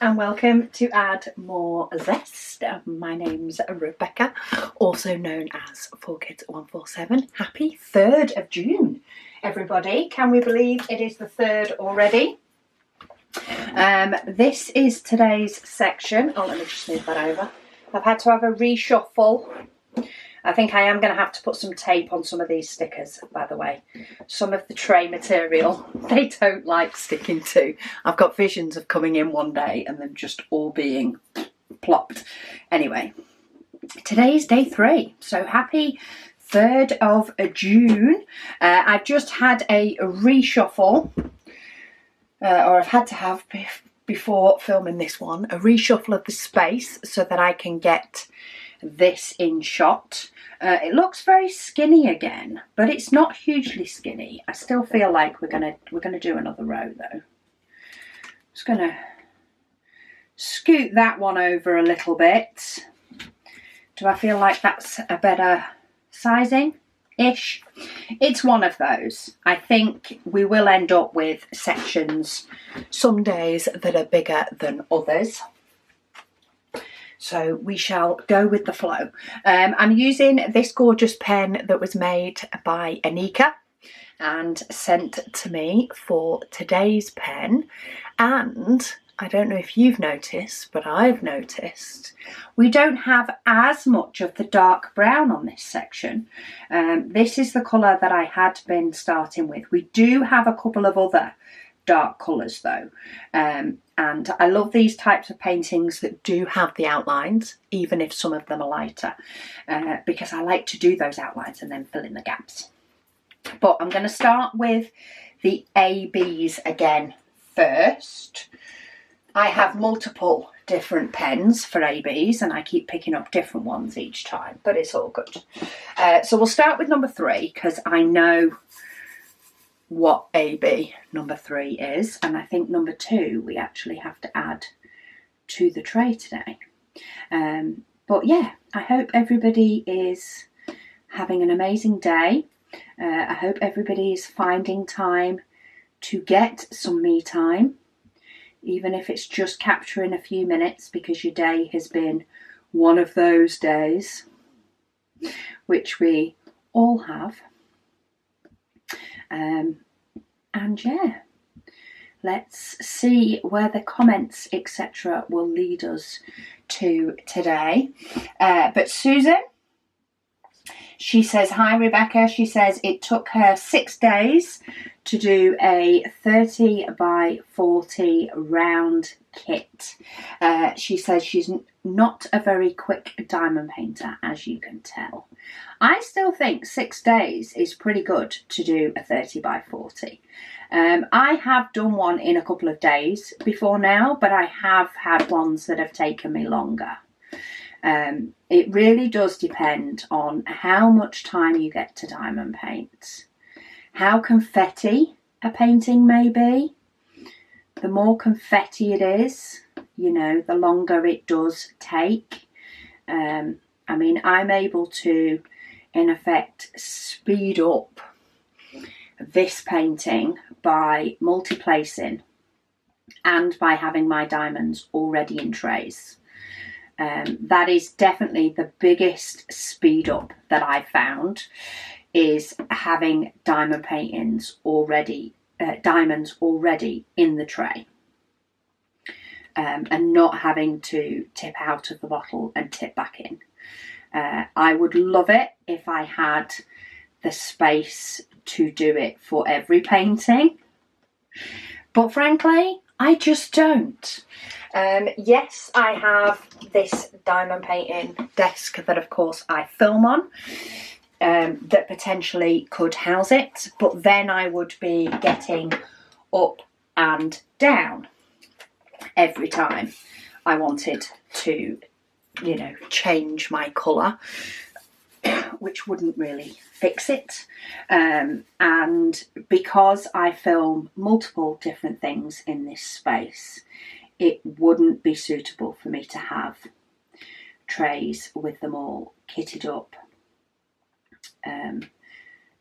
and welcome to Add More Zest. My name's Rebecca, also known as 4Kids147. Happy 3rd of June, everybody. Can we believe it is the 3rd already? This is today's section. Oh, let me just move that over. I've had to have a reshuffle. I think I am going to have to put some tape on some of these stickers, by the way. Some of the tray material, they don't like sticking to. I've got visions of coming in one day and them just all being plopped. Anyway, today's day 3, so happy 3rd of June. I've just had a reshuffle, or I've had to have before filming this one, a reshuffle of the space so that I can get this in shot. It looks very skinny again, but it's not hugely skinny. I still feel like we're gonna do another row though. Just gonna scoot that one over a little bit. Do I feel like that's a better sizing-ish? It's one of those. I think we will end up with sections some days that are bigger than others. So we shall go with the flow. I'm using this gorgeous pen that was made by Anika and sent to me for today's pen. And I don't know if you've noticed, but I've noticed we don't have as much of the dark brown on this section. This is the colour that I had been starting with. We do have a couple of other dark colours though, and I love these types of paintings that do have the outlines, even if some of them are lighter, because I like to do those outlines and then fill in the gaps. But I'm going to start with the ABs again first. I have multiple different pens for ABs and I keep picking up different ones each time, but it's all good. So we'll start with number 3 because I know what AB number 3 is, and I think number 2 we actually have to add to the tray today. But yeah, I hope everybody is having an amazing day. I hope everybody is finding time to get some me time, even if it's just capturing a few minutes because your day has been one of those days, which we all have. And yeah, let's see where the comments etc. will lead us to today. But Susan, she says, hi Rebecca, she says it took her 6 days to do a 30 by 40 round kit. She says she's not a very quick diamond painter, as you can tell. I still think 6 days is pretty good to do a 30 by 40. I have done one in a couple of days before now, but I have had ones that have taken me longer. It really does depend on how much time you get to diamond paint, how confetti a painting may be. The more confetti it is, you know, the longer it does take. I mean, I'm able to, in effect, speed up this painting by multi-placing and by having my diamonds already in trays. That is definitely the biggest speed up that I've found, is having diamond paintings already, diamonds already in the tray, and not having to tip out of the bottle and tip back in. I would love it if I had the space to do it for every painting, but frankly, I just don't. Yes, I have this diamond painting desk that of course I film on, that potentially could house it, but then I would be getting up and down every time I wanted to, you know, change my colour, which wouldn't really fix it. And because I film multiple different things in this space, it wouldn't be suitable for me to have trays with them all kitted up,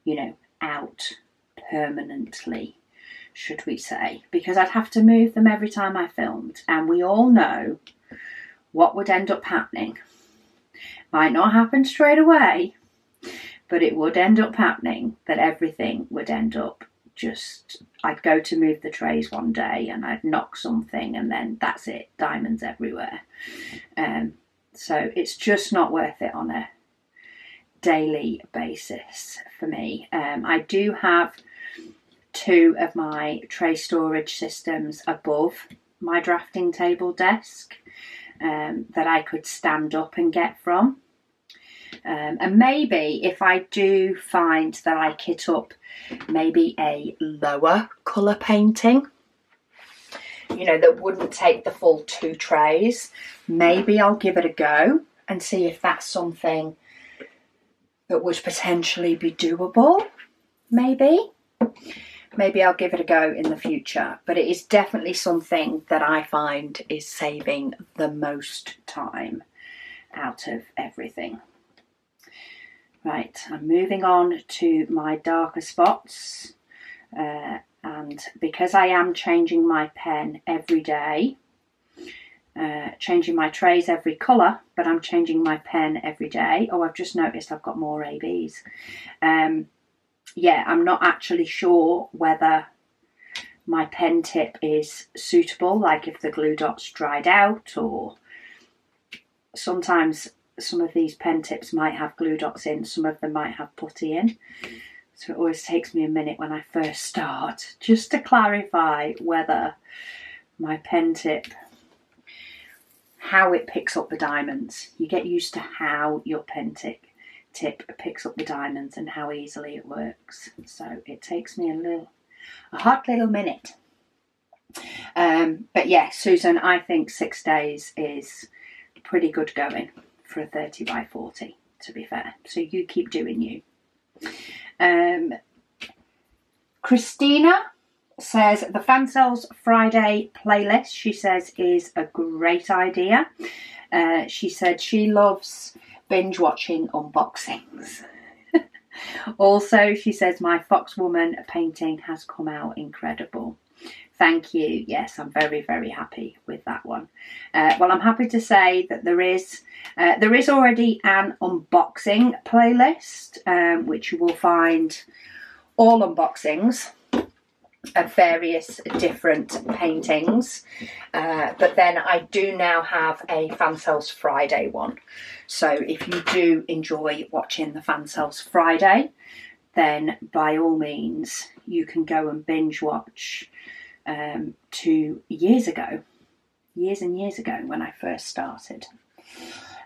you know, out permanently should we say, because I'd have to move them every time I filmed, and we all know what would end up happening. Might not happen straight away, but it would end up happening that everything would end up just, I'd go to move the trays one day and I'd knock something, and then that's it, diamonds everywhere. So it's just not worth it on a daily basis for me. I do have 2 of my tray storage systems above my drafting table desk that I could stand up and get from. And maybe if I do find that I kit up maybe a lower colour painting, you know, that wouldn't take the full 2 trays, maybe I'll give it a go and see if that's something that would potentially be doable. Maybe I'll give it a go in the future, but it is definitely something that I find is saving the most time out of everything. Right, I'm moving on to my darker spots, and because I am changing my pen every day, changing my trays every colour, but I'm changing my pen every day. Oh, I've just noticed I've got more ABs. Yeah, I'm not actually sure whether my pen tip is suitable, like if the glue dots dried out, or sometimes some of these pen tips might have glue dots in, some of them might have putty in. So it always takes me a minute when I first start just to clarify whether my pen tip, how it picks up the diamonds. You get used to how your pen tip picks up the diamonds and how easily it works. So it takes me a hot little minute. But yeah, Susan, I think 6 days is pretty good going for a 30 by 40, to be fair. So you keep doing you. Christina says the Fan Cells Friday playlist, she says, is a great idea. She said she loves binge watching unboxings. Also, she says my Foxwoman painting has come out incredible. Thank you. Yes, I'm very, very happy with that one. Well, I'm happy to say that there is already an unboxing playlist, which you will find all unboxings of various different paintings. But then I do now have a Fan Cells Friday one. So if you do enjoy watching the Fan Cells Friday, then by all means you can go and binge watch 2 years ago, years and years ago, when I first started.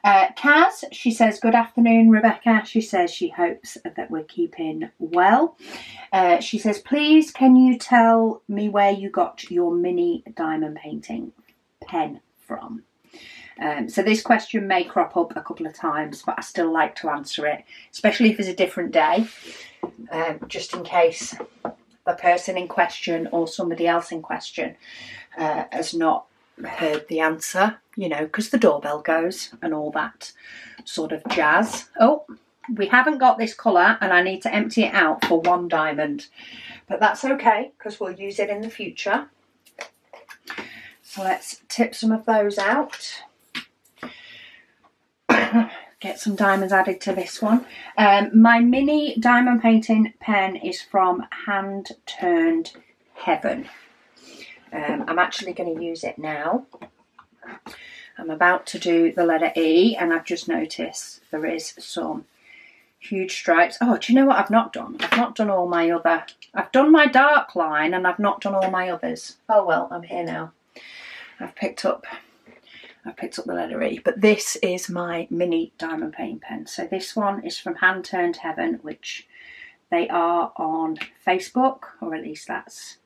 Kaz, she says, good afternoon, Rebecca. She says she hopes that we're keeping well. She says, please, can you tell me where you got your mini diamond painting pen from? So this question may crop up a couple of times, but I still like to answer it, especially if it's a different day, just in case the person in question or somebody else in question has not heard the answer, you know, because the doorbell goes and all that sort of jazz. Oh, we haven't got this colour and I need to empty it out for 1 diamond, but that's okay because we'll use it in the future. So let's tip some of those out. Get some diamonds added to this one. My mini diamond painting pen is from Hand Turned Heaven. I'm actually going to use it now. I'm about to do the letter E and I've just noticed there is some huge stripes. Oh, do you know what I've not done? I've not done all my other... I've done my dark line and I've not done all my others. Oh well, I'm here now. I've picked up the letter E, but this is my mini diamond painting pen. So this one is from Hand Turned Heaven, which they are on Facebook, or at least that's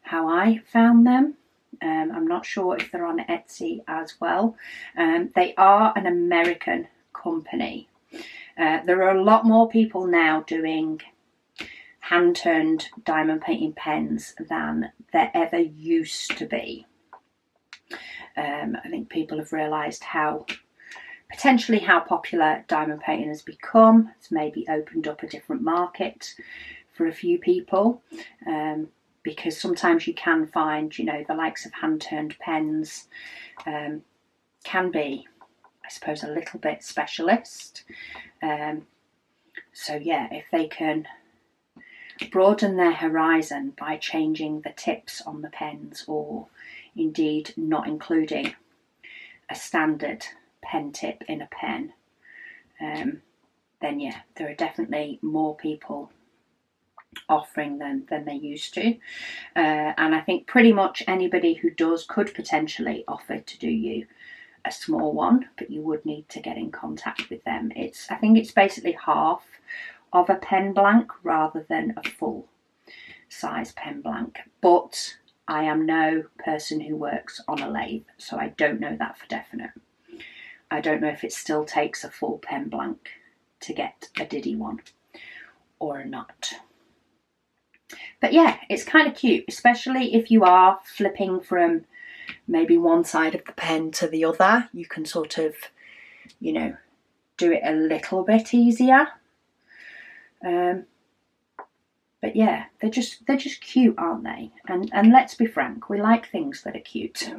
how I found them. I'm not sure if they're on Etsy as well. They are an American company. There are a lot more people now doing hand-turned diamond painting pens than there ever used to be. I think people have realised potentially how popular diamond painting has become. It's maybe opened up a different market for a few people, because sometimes you can find, you know, the likes of hand-turned pens can be, I suppose, a little bit specialist. So yeah, if they can broaden their horizon by changing the tips on the pens, or indeed not including a standard pen tip in a pen, then yeah, there are definitely more people offering them than they used to. And I think pretty much anybody who does could potentially offer to do you a small one, but you would need to get in contact with them. I think it's basically half of a pen blank rather than a full size pen blank, but I am no person who works on a lathe, so I don't know that for definite. I don't know if it still takes a full pen blank to get a Diddy one or not. But yeah, it's kind of cute, especially if you are flipping from maybe one side of the pen to the other. You can sort of, you know, do it a little bit easier. But yeah, they're just cute, aren't they? And let's be frank, we like things that are cute.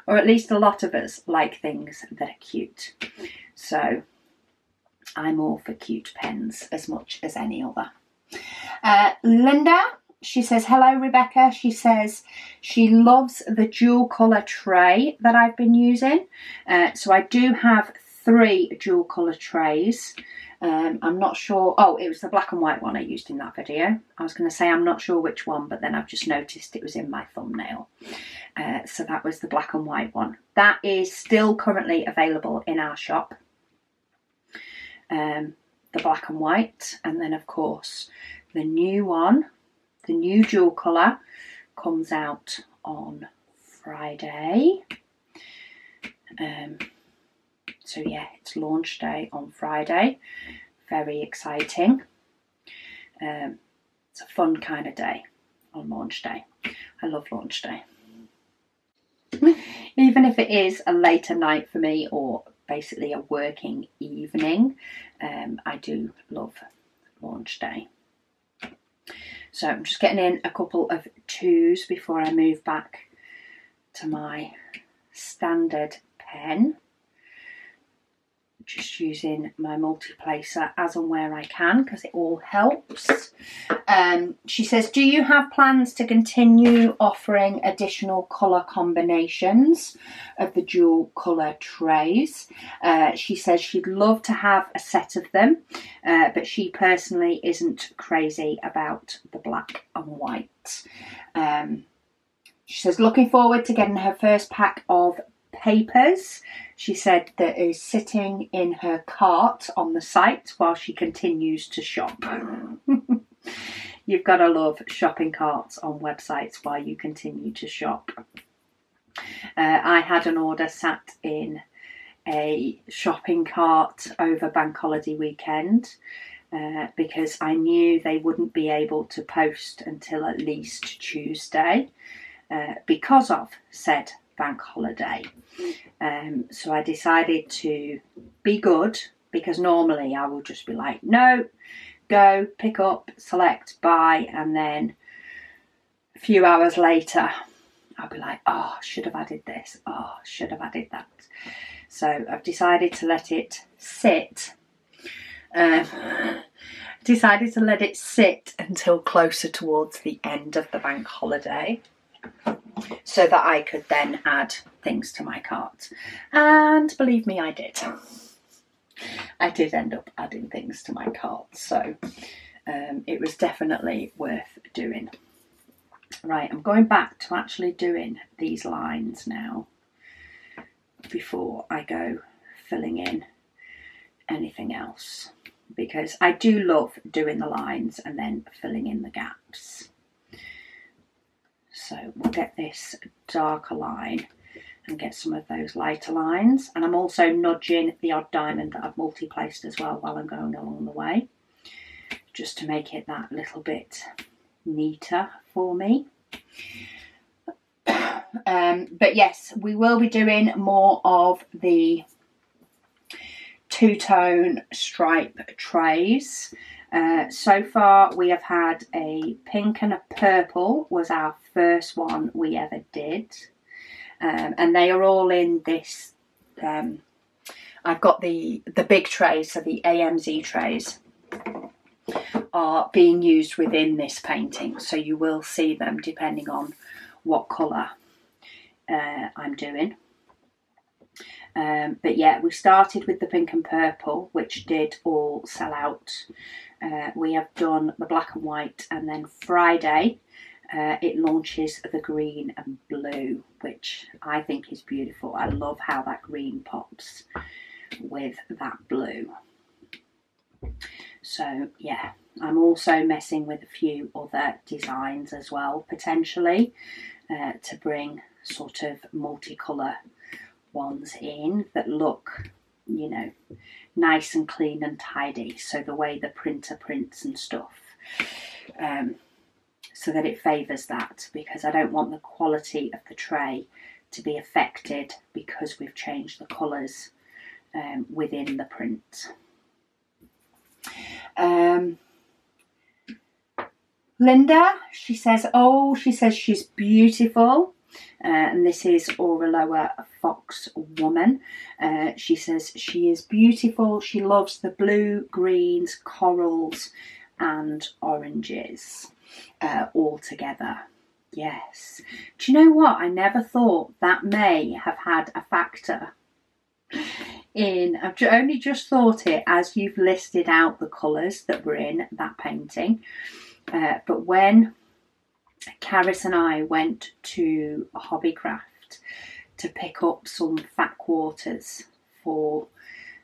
Or at least a lot of us like things that are cute. So I'm all for cute pens as much as any other. Linda, she says, hello Rebecca. She says she loves the dual colour tray that I've been using. So I do have 3 dual colour trays. I'm not sure. Oh, it was the black and white one I used in that video. I was going to say I'm not sure which one, but then I've just noticed it was in my thumbnail. So that was the black and white one. That is still currently available in our shop. The black and white, and then of course the new one, the new dual colour, comes out on Friday. So yeah, it's launch day on Friday. Very exciting. It's a fun kind of day on launch day. I love launch day. Even if it is a later night for me, or basically a working evening, I do love launch day. So I'm just getting in a couple of 2s before I move back to my standard pen. Just using my multi-placer as and where I can, because it all helps. She says, do you have plans to continue offering additional colour combinations of the dual colour trays? She says she'd love to have a set of them, but she personally isn't crazy about the black and white. She says, looking forward to getting her first pack of papers. She said that is sitting in her cart on the site while she continues to shop. You've got to love shopping carts on websites while you continue to shop. I had an order sat in a shopping cart over Bank Holiday weekend because I knew they wouldn't be able to post until at least Tuesday because of said bank holiday. So I decided to be good, because normally I will just be like, no, go, pick up, select, buy, and then a few hours later I'll be like, oh, should have added this, oh, should have added that. So I've decided to let it sit. Until closer towards the end of the bank holiday, so that I could then add things to my cart. And believe me, I did. I did end up adding things to my cart, so it was definitely worth doing. Right, I'm going back to actually doing these lines now before I go filling in anything else, because I do love doing the lines and then filling in the gaps. So we'll get this darker line and get some of those lighter lines. And I'm also nudging the odd diamond that I've multi-placed as well while I'm going along the way, just to make it that little bit neater for me. But yes, we will be doing more of the two-tone stripe trays. So far we have had a pink and a purple was our first one we ever did. And they are all in this, I've got the big trays, so the AMZ trays are being used within this painting. So you will see them depending on what colour I'm doing. But yeah, we started with the pink and purple, which did all sell out. We have done the black and white, and then Friday it launches the green and blue, which I think is beautiful. I love how that green pops with that blue. So yeah, I'm also messing with a few other designs as well, potentially, to bring sort of multicolour ones in that look, you know, nice and clean and tidy. So the way the printer prints and stuff, so that it favours that, because I don't want the quality of the tray to be affected because we've changed the colours within the print. Linda, she says she's beautiful. And this is Aureloa Fox Woman. She says she is beautiful. She loves the blue, greens, corals and oranges all together. Yes. Do you know what? I never thought that may have had a factor in. I've only just thought it as you've listed out the colours that were in that painting. But when Caris and I went to Hobbycraft to pick up some fat quarters for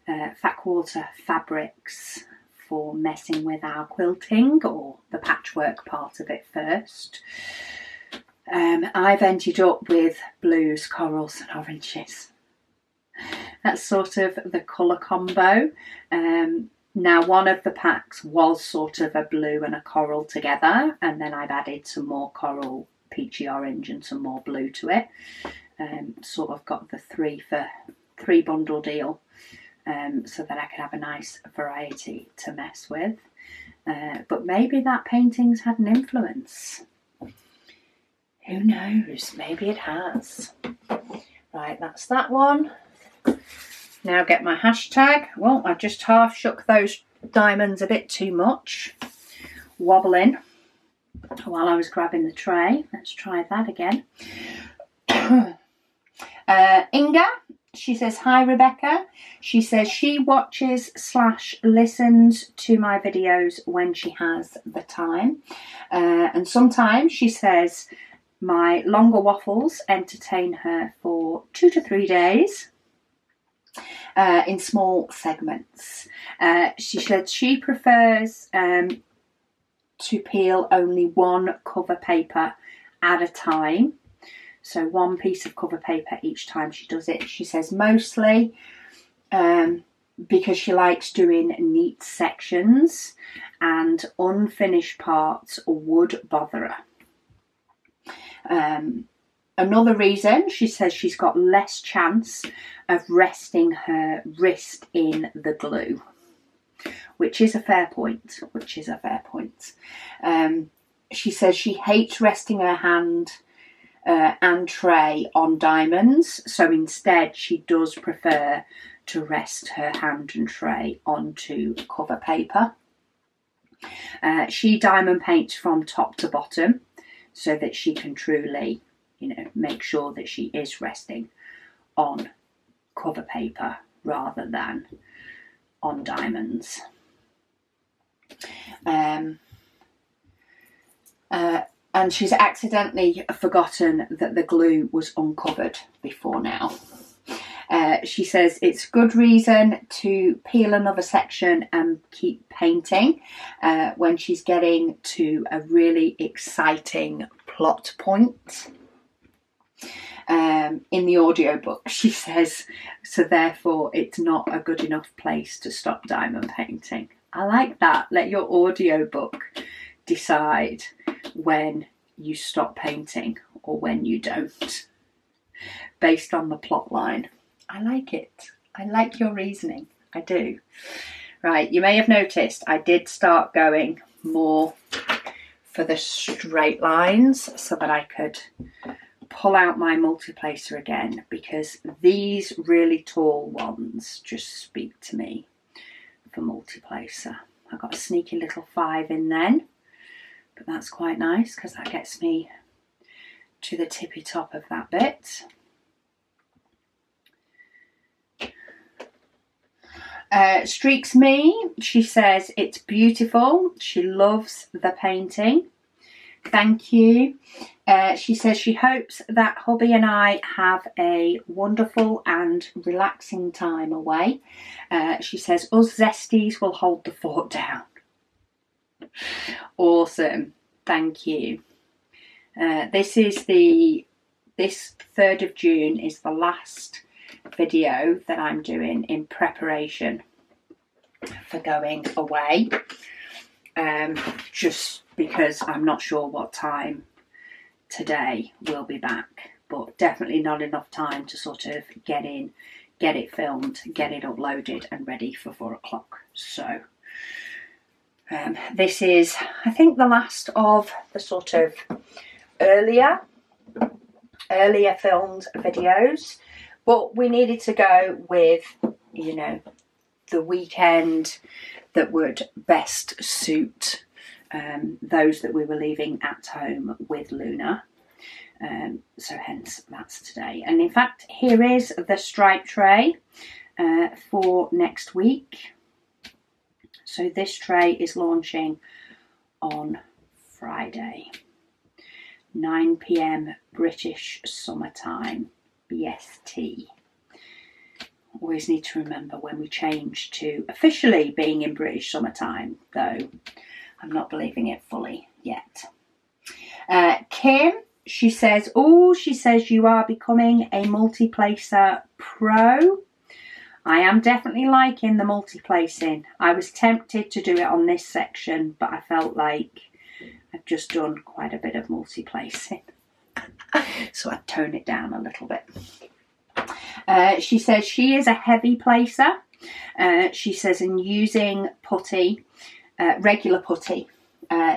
fat quarter fabrics for messing with our quilting, or the patchwork part of it first, I've ended up with blues, corals and oranges. That's sort of the colour combo. Now, one of the packs was sort of a blue and a coral together, and then I've added some more coral, peachy orange and some more blue to it. Sort of got the three bundle deal, so that I can have a nice variety to mess with. But maybe that painting's had an influence. Who knows? Maybe it has. Right, that's that one. Now get my hashtag. Well, I just half shook those diamonds a bit too much, wobbling while I was grabbing the tray. Let's try that again. Inga, she says, hi Rebecca. She says she watches / listens to my videos when she has the time. And sometimes she says my longer waffles entertain her for 2 to 3 days. In small segments. She said she prefers to peel only one cover paper at a time. So one piece of cover paper each time she does it. She says mostly because she likes doing neat sections, and unfinished parts would bother her. Another reason, she says she's got less chance of resting her wrist in the glue, which is a fair point, she says she hates resting her hand and tray on diamonds, so instead she does prefer to rest her hand and tray onto cover paper. She diamond paints from top to bottom so that she can truly, you know, make sure that she is resting on cover paper rather than on diamonds. And she's accidentally forgotten that the glue was uncovered before now. She says it's good reason to peel another section and keep painting when she's getting to a really exciting plot point. In the audiobook, she says, so therefore it's not a good enough place to stop diamond painting. I like that. Let your audiobook decide when you stop painting or when you don't, based on the plot line. I like it. I like your reasoning. I do. Right, you may have noticed I did start going more for the straight lines so that I could pull out my multiplacer again, because these really tall ones just speak to me for multiplacer. I got a sneaky little 5 in then, but that's quite nice because that gets me to the tippy top of that bit. Streaks Me, she says it's beautiful. She loves the painting. Thank you. She says she hopes that hubby and I have a wonderful and relaxing time away. She says us zesties will hold the fort down. Awesome. Thank you. This 3rd of June is the last video that I'm doing in preparation for going away. Just because I'm not sure what time today we'll be back, but definitely not enough time to sort of get in, get it filmed, get it uploaded and ready for 4 o'clock. So this is, I think, the last of the sort of earlier filmed videos, but we needed to go with, you know, the weekend that would best suit those that we were leaving at home with Luna. So hence that's today. And in fact, here is the stripe tray for next week. So this tray is launching on Friday, 9 p.m. British summertime, BST. Always need to remember when we change to officially being in British summertime, though I'm not believing it fully yet. Kim, she says you are becoming a multiplacer pro. I am definitely liking the multiplacing. I was tempted to do it on this section, but I felt like I've just done quite a bit of multiplacing. So I'd tone it down a little bit. She says she is a heavy placer. She says in using putty, regular putty,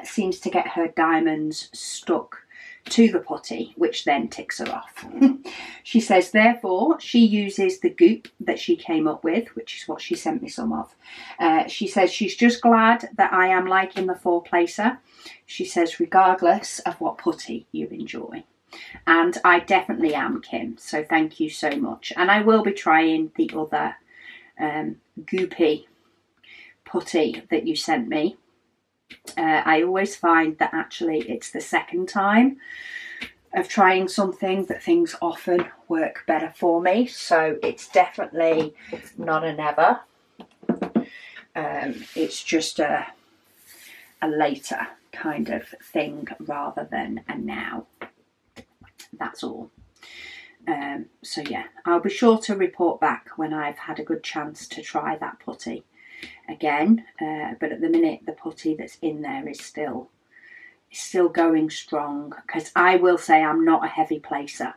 seems to get her diamonds stuck to the putty, which then ticks her off. She says therefore she uses the goop that she came up with, which is what she sent me some of. She says she's just glad that I am liking the 4 placer. She says regardless of what putty you enjoy. And I definitely am, Kim, so thank you so much. And I will be trying the other goopy putty that you sent me. I always find that actually it's the second time of trying something that things often work better for me. So it's definitely not a never. It's just a later kind of thing rather than a now. That's all. So yeah, I'll be sure to report back when I've had a good chance to try that putty again. But at the minute, the putty that's in there is still going strong, because I will say I'm not a heavy placer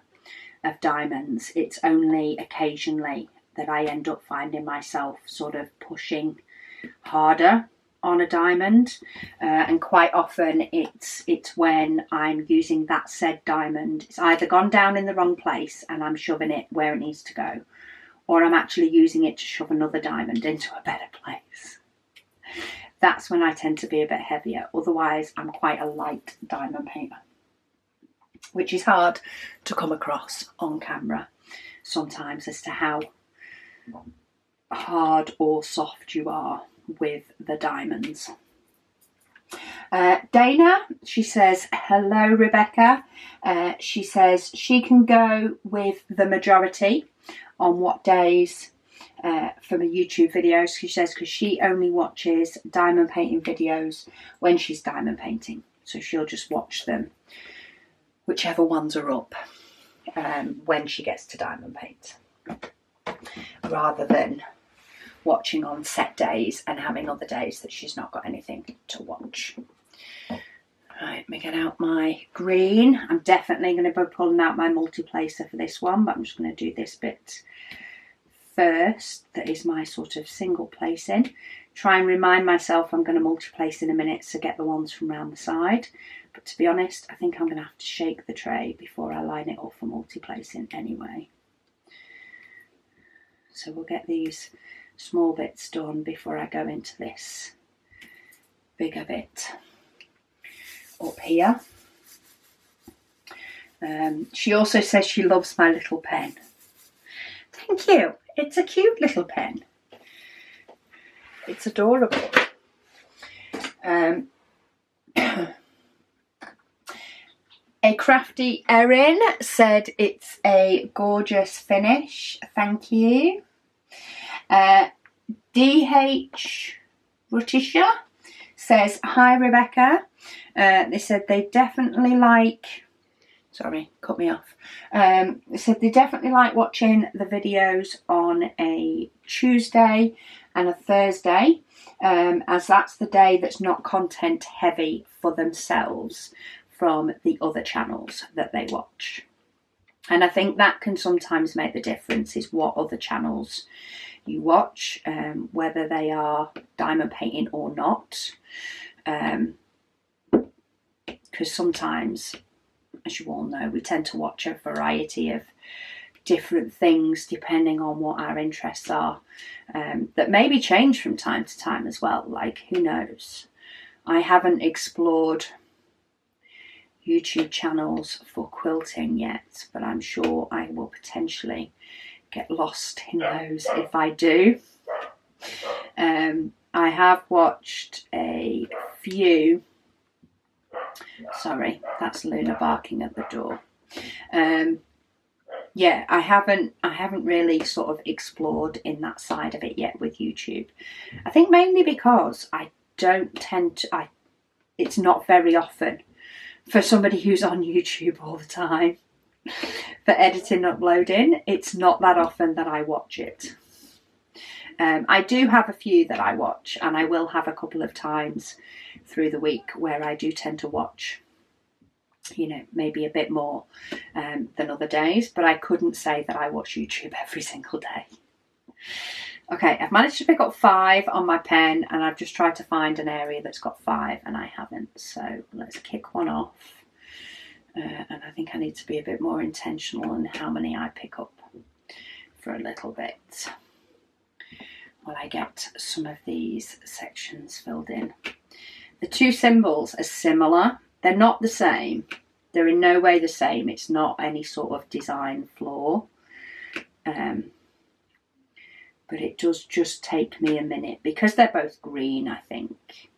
of diamonds. It's only occasionally that I end up finding myself sort of pushing harder on a diamond, and quite often it's when I'm using that said diamond, it's either gone down in the wrong place and I'm shoving it where it needs to go, or I'm actually using it to shove another diamond into a better place. That's when I tend to be a bit heavier. Otherwise I'm quite a light diamond painter, which is hard to come across on camera sometimes as to how hard or soft you are with the diamonds. Dana, she says, hello Rebecca. She says she can go with the majority on what days from a YouTube video. She says because she only watches diamond painting videos when she's diamond painting, so she'll just watch them whichever ones are up when she gets to diamond paint, rather than watching on set days and having other days that she's not got anything to watch. Right, let me get out my green. I'm definitely going to be pulling out my multiplacer for this one, but I'm just going to do this bit first. That is my sort of single placing. try and remind myself I'm going to multi-place in a minute, so get the ones from around the side. But to be honest, I think I'm going to have to shake the tray before I line it up for multi-placing anyway. So we'll get these small bits done before I go into this bigger bit up here. She also says she loves my little pen. Thank you. It's a cute little pen. It's adorable. A crafty Erin said it's a gorgeous finish. Thank you. DH Rutisha says, hi Rebecca. They said they definitely like, sorry, cut me off. They said they definitely like watching the videos on a Tuesday and a Thursday, as that's the day that's not content heavy for themselves from the other channels that they watch. And I think that can sometimes make the difference, is what other channels you watch, whether they are diamond painting or not. Because sometimes, as you all know, we tend to watch a variety of different things depending on what our interests are, that maybe change from time to time as well. Like, who knows? I haven't explored YouTube channels for quilting yet, but I'm sure I will potentially get lost in those if I do. I have watched a few. Sorry, that's Luna barking at the door. Yeah, I haven't really sort of explored in that side of it yet with YouTube. I think mainly because I don't tend to, it's not very often for somebody who's on YouTube all the time for editing and uploading. It's not that often that I watch it. I do have a few that I watch, and I will have a couple of times through the week where I do tend to watch, you know, maybe a bit more than other days, but I couldn't say that I watch YouTube every single day. Okay, I've managed to pick up 5 on my pen, and I've just tried to find an area that's got 5 and I haven't. So let's kick one off. And I think I need to be a bit more intentional in how many I pick up for a little bit while I get some of these sections filled in. The 2 symbols are similar. They're not the same. They're in no way the same. It's not any sort of design flaw. But it does just take me a minute, because they're both green, I think.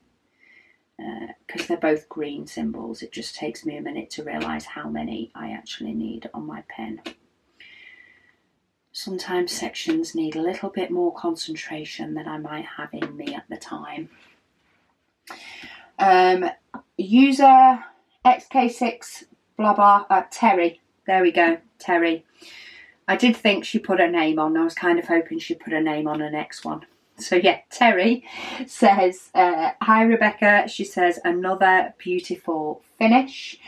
Because they're both green symbols, it just takes me a minute to realise how many I actually need on my pen. Sometimes sections need a little bit more concentration than I might have in me at the time. User XK6 blah blah, Terry. There we go, Terry. I did think she put her name on. I was kind of hoping she put her name on her next one. So yeah, Terry says, hi Rebecca. She says, another beautiful finish.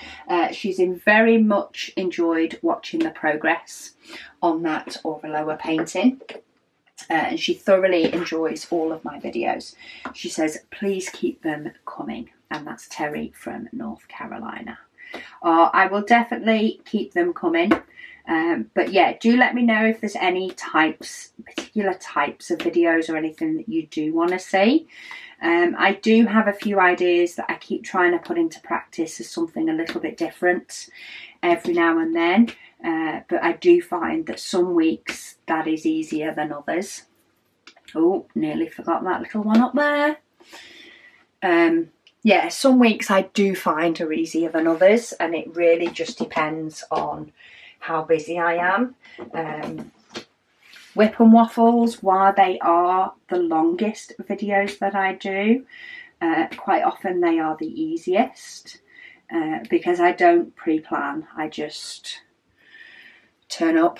She's very much enjoyed watching the progress on that Orvaloa painting. And she thoroughly enjoys all of my videos. She says, please keep them coming. And that's Terry from North Carolina. I will definitely keep them coming. But yeah, do let me know if there's any particular types of videos or anything that you do want to see. I do have a few ideas that I keep trying to put into practice as something a little bit different every now and then. But I do find that some weeks that is easier than others. Oh, nearly forgot that little one up there. Yeah, some weeks I do find are easier than others, and it really just depends on how busy I am. Whip and Waffles, while they are the longest videos that I do, quite often they are the easiest, because I don't pre-plan. I just turn up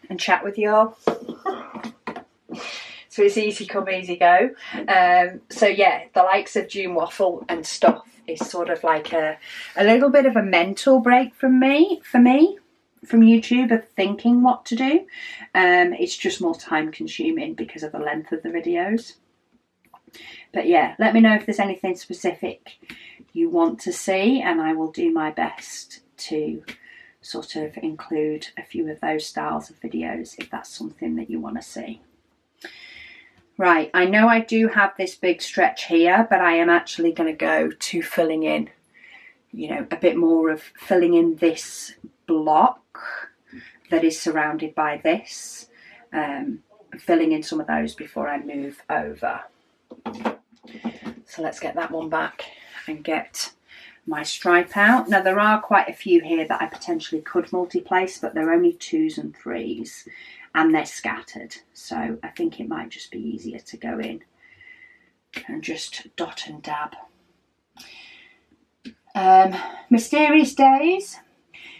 and chat with you all. So it's easy come, easy go. So yeah, the likes of June Waffle and stuff is sort of like a little bit of a mental break from YouTube of thinking what to do. It's just more time consuming because of the length of the videos. But yeah, let me know if there's anything specific you want to see, and I will do my best to sort of include a few of those styles of videos if that's something that you want to see. Right, I know I do have this big stretch here, but I am actually going to go to filling in, you know, a bit more of filling in this block that is surrounded by this, filling in some of those before I move over. So let's get that one back and get my stripe out. Now there are quite a few here that I potentially could multi-place, but they're only 2s and 3s and they're scattered, so I think it might just be easier to go in and just dot and dab. Mysterious Days,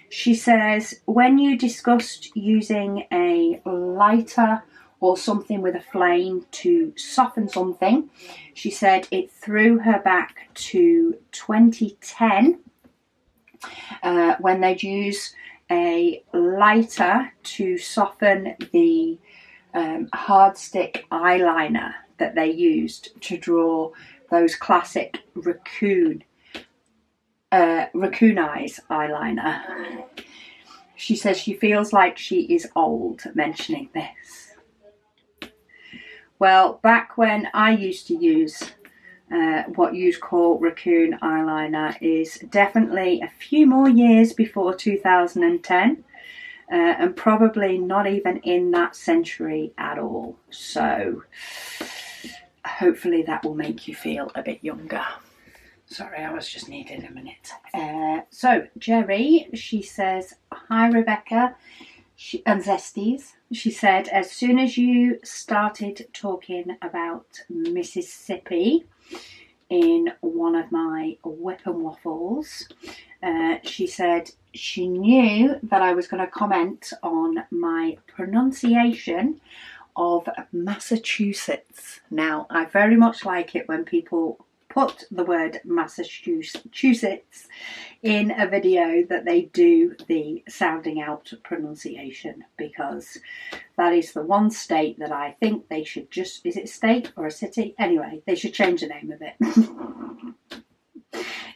she says, when you discussed using a lighter or something with a flame to soften something, she said it threw her back to 2010 when they'd use a lighter to soften the hard stick eyeliner that they used to draw those classic raccoon eyes eyeliner. She says she feels like she is old mentioning this. Well, back when I used to use what you'd call raccoon eyeliner is definitely a few more years before 2010, and probably not even in that century at all. So hopefully that will make you feel a bit younger. Sorry, I was just needing a minute. So Jerry, she says, hi Rebecca and Zesties. She said, as soon as you started talking about Mississippi in one of my Whip and Waffles, she said she knew that I was going to comment on my pronunciation of Massachusetts. Now, I very much like it when people put the word Massachusetts in a video that they do the sounding out pronunciation, because that is the one state that I think they should just, is it a state or a city? Anyway, they should change the name of it.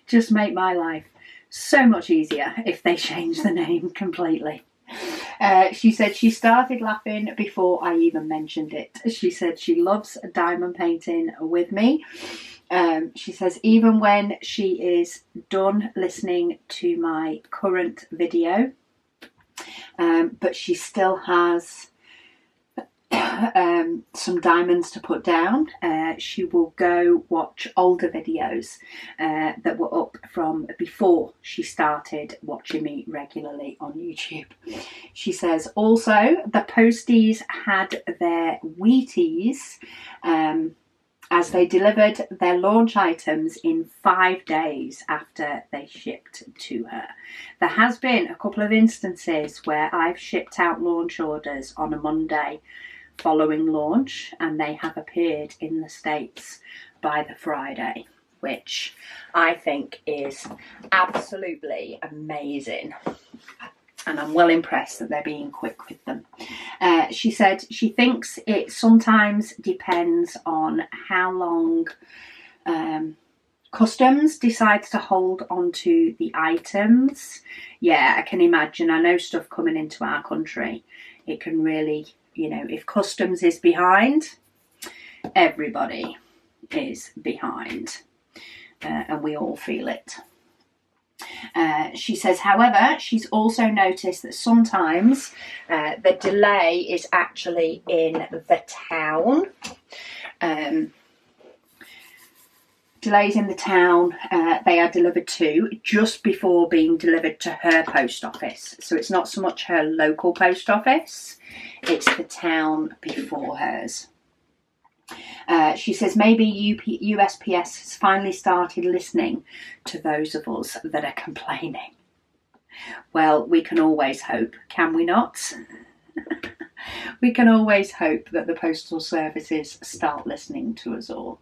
Just make my life so much easier if they change the name completely. She said she started laughing before I even mentioned it. She said she loves diamond painting with me. She says even when she is done listening to my current video, but she still has some diamonds to put down, she will go watch older videos that were up from before she started watching me regularly on YouTube. She says also the posties had their Wheaties as they delivered their launch items in 5 days after they shipped to her. There has been a couple of instances where I've shipped out launch orders on a Monday following launch, and they have appeared in the States by the Friday, which I think is absolutely amazing. And I'm well impressed that they're being quick with them. She said she thinks it sometimes depends on how long customs decides to hold onto the items. Yeah, I can imagine. I know stuff coming into our country, it can really, you know, if customs is behind, everybody is behind, and we all feel it. She says, however, she's also noticed that sometimes the delay is actually in the town. Delays in the town they are delivered to just before being delivered to her post office. So it's not so much her local post office, it's the town before hers. She says maybe USPS has finally started listening to those of us that are complaining. Well, we can always hope, can we not? We can always hope that the postal services start listening to us all.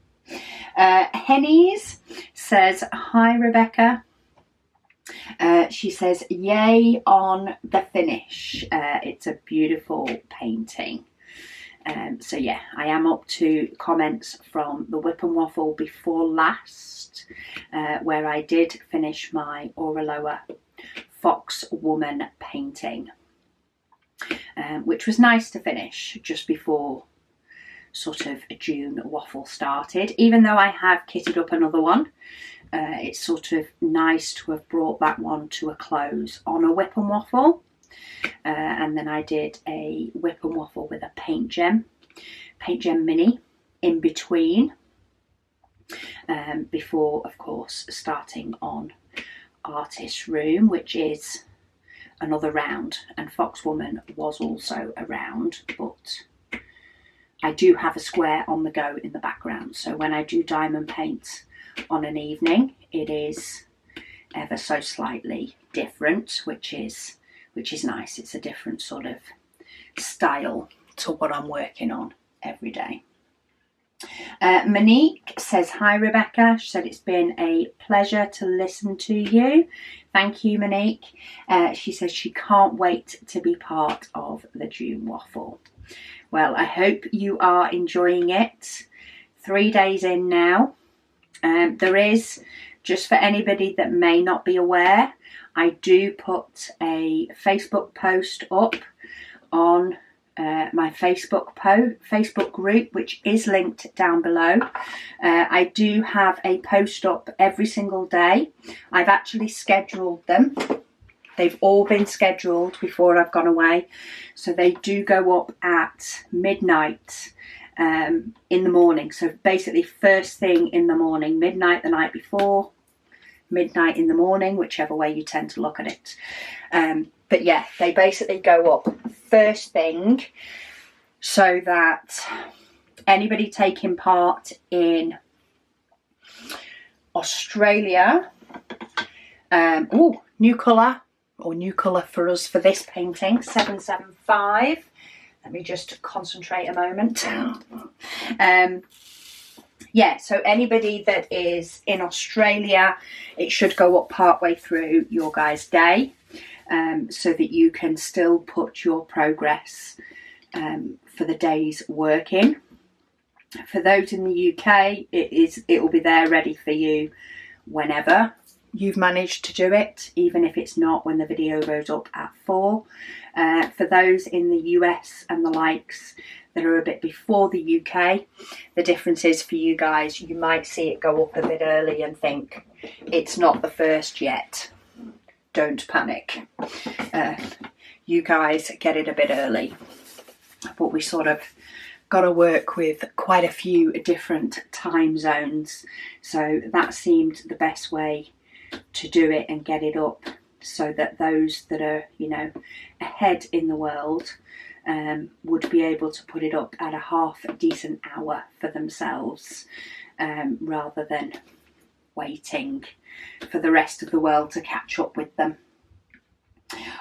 Henny's says, hi Rebecca. She says, yay on the finish. It's a beautiful painting. So yeah, I am up to comments from the Whip and Waffle before last, where I did finish my Auraloa Fox Woman painting, which was nice to finish just before sort of June Waffle started. Even though I have kitted up another one, it's sort of nice to have brought that one to a close on a Whip and Waffle. And then I did a Whip and Waffle with a paint gem mini in between, before of course starting on Artist Room, which is another round, and Fox Woman was also a round, but I do have a square on the go in the background, so when I do diamond paint on an evening, it is ever so slightly different, which is nice. It's a different sort of style to what I'm working on every day. Monique says, hi Rebecca. She said, it's been a pleasure to listen to you. Thank you, Monique. She says she can't wait to be part of the June Waffle. Well, I hope you are enjoying it. 3 days in now. There is, just for anybody that may not be aware, I do put a Facebook post up on my Facebook group, which is linked down below. I do have a post up every single day. I've actually scheduled them. They've all been scheduled before I've gone away. So they do go up at midnight in the morning. So basically first thing in the morning, midnight the night before, midnight in the morning, whichever way you tend to look at it. But yeah, they basically go up first thing so that anybody taking part in Australia, new colour for us for this painting, 775. Let me just concentrate a moment. Yeah, so anybody that is in Australia, it should go up partway through your guys' day, so that you can still put your progress for the day's working. For those in the UK, it will be there ready for you whenever you've managed to do it, even if it's not when the video goes up at 4. For those in the US and the likes that are a bit before the UK, the difference is for you guys, you might see it go up a bit early and think it's not the first yet. Don't panic. You guys get it a bit early, but we sort of got to work with quite a few different time zones, so that seemed the best way to do it and get it up, so that those that are, you know, ahead in the world would be able to put it up at a half decent hour for themselves, rather than waiting for the rest of the world to catch up with them.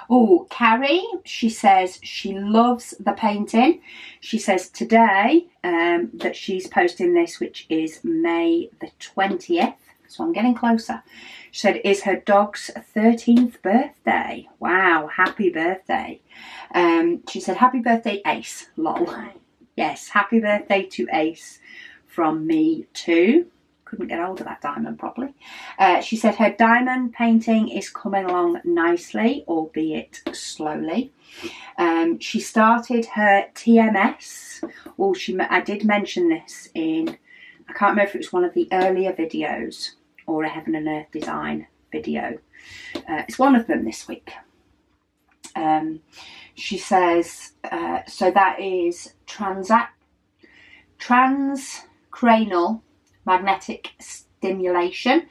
Oh, Carrie, she says she loves the painting. She says today that she's posting this, which is May the 20th. So I'm getting closer. She said it is her dog's 13th birthday. Wow, happy birthday. She said, happy birthday, Ace. Lol. Yes, happy birthday to Ace from me too. Couldn't get hold of that diamond properly. She said her diamond painting is coming along nicely, albeit slowly. She started her TMS. Oh, I did mention this in, I can't remember if it was one of the earlier videos or a Heaven and Earth Design video. It's one of them this week. She says, so that is transcranial magnetic stimulation,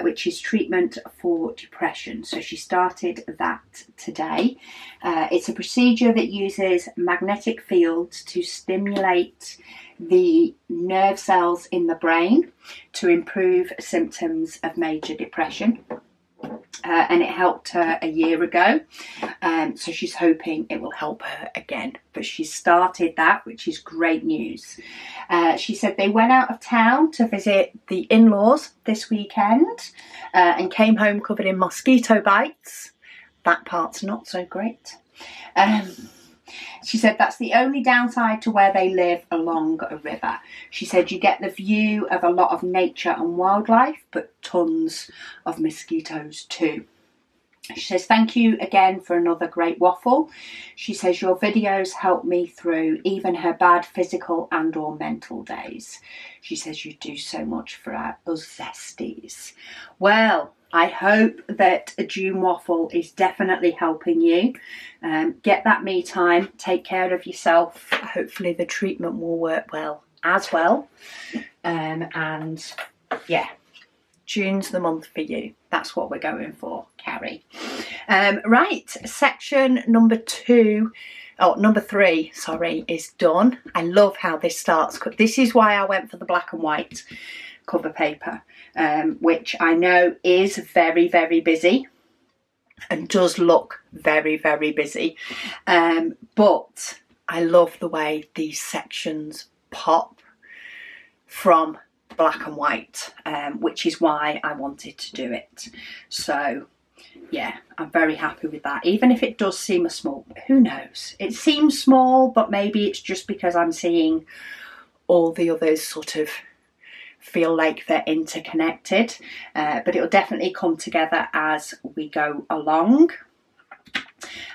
which is treatment for depression. So she started that today. It's a procedure that uses magnetic fields to stimulate the nerve cells in the brain to improve symptoms of major depression. And it helped her a year ago, so she's hoping it will help her again. But she started that, which is great news. She said they went out of town to visit the in-laws this weekend and came home covered in mosquito bites. That part's not so great. She said that's the only downside to where they live along a river. She said you get the view of a lot of nature and wildlife, but tons of mosquitoes too. She says, thank you again for another great waffle. She says, your videos help me through even her bad physical and or mental days. She says, you do so much for us zesties. Well, I hope that a June waffle is definitely helping you. Get that me time, take care of yourself. Hopefully the treatment will work well as well. And yeah, June's the month for you. That's what we're going for, Carrie. Right, section number 3, sorry, is done. I love how this starts. This is why I went for the black and white cover paper, which I know is very, very busy and does look very, very busy. But I love the way these sections pop from black and white, which is why I wanted to do it. So yeah, I'm very happy with that. Even if it does seem a small, who knows? It seems small, but maybe it's just because I'm seeing all the others sort of feel like they're interconnected. But it'll definitely come together as we go along.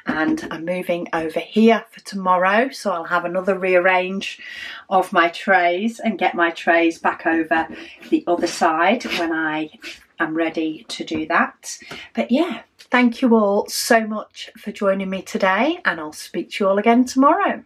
And I'm moving over here for tomorrow, so I'll have another rearrange of my trays and get my trays back over the other side when I am ready to do that. But yeah, thank you all so much for joining me today, and I'll speak to you all again tomorrow.